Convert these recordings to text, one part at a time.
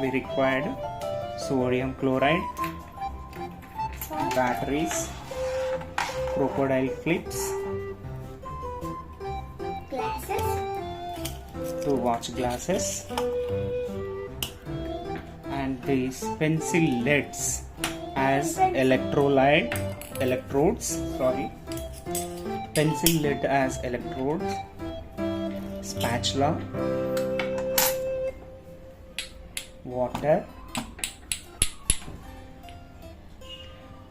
we required sodium chloride, batteries, crocodile clips, glasses, 2 watch glasses, and these pencil leads as pencil lead as electrodes, spatula, water,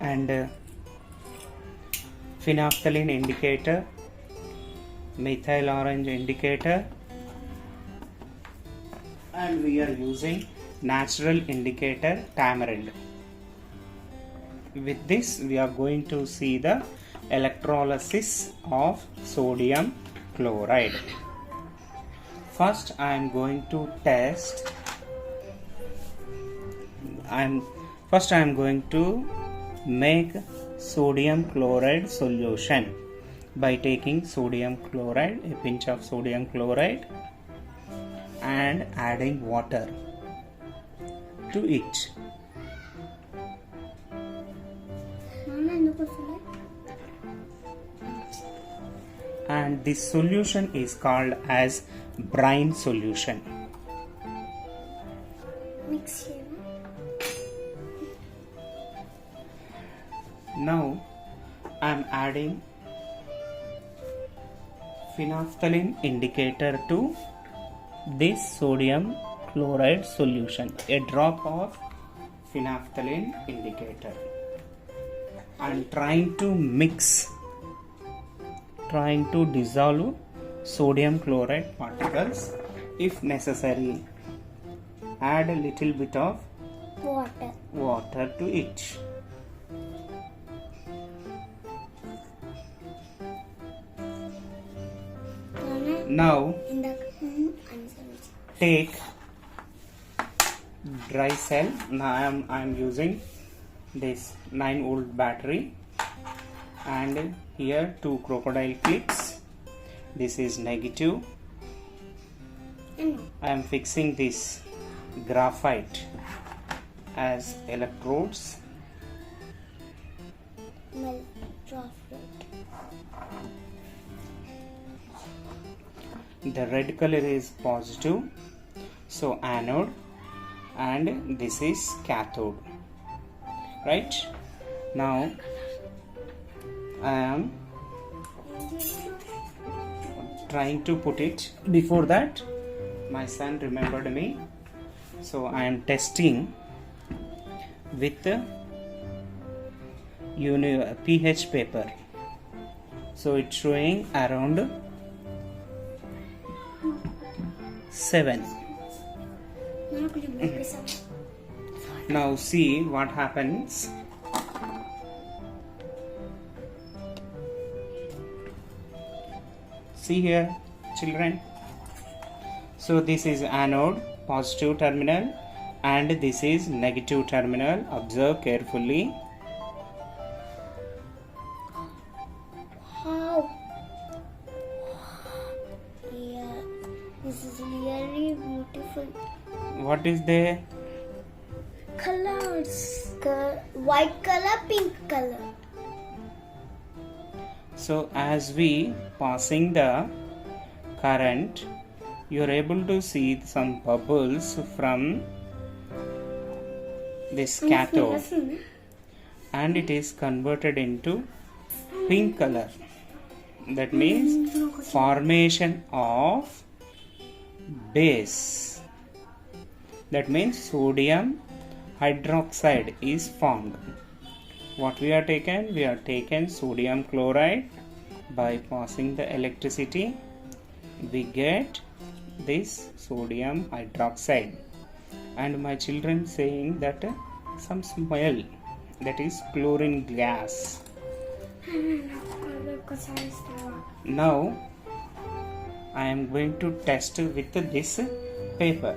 and phenolphthalein indicator, methyl orange indicator, and we are using natural indicator tamarind. With this we are going to see the electrolysis of sodium chloride. First I am going to test I am going to make sodium chloride solution by taking sodium chloride, a pinch of sodium chloride, and adding water to it. And this solution is called as brine solution. Mix here. Now I am adding phenolphthalein indicator to this sodium chloride solution, a drop of phenolphthalein indicator. I am trying to dissolve sodium chloride particles. If necessary, add a little bit of water to it. Now take dry cell. Now I am using this 9-volt battery, and here 2 crocodile clips. This is negative. I am fixing this graphite as electrodes. The red color is positive, so anode, and this is cathode. Right? Now I am trying to put it. Before that, my son remembered me, so I am testing with the pH paper. So it's showing around 7. Now see what happens. See here, children. So this is anode, positive terminal, and this is negative terminal. Observe carefully. How? Yeah, this is really beautiful. What is there? Colors. White color, pink color. So as we passing the current, you are able to see some bubbles from this cathode, and it is converted into pink color. That means formation of base. That means sodium hydroxide is formed. What we are taken? We are taken sodium chloride. By passing the electricity, we get this sodium hydroxide. And my children saying that some smell, that is chlorine gas. Now I am going to test with this paper,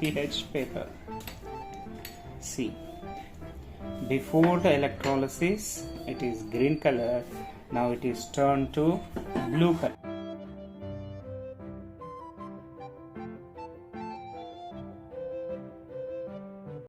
pH paper. See, before the electrolysis it is green color, now it is turned to blue color.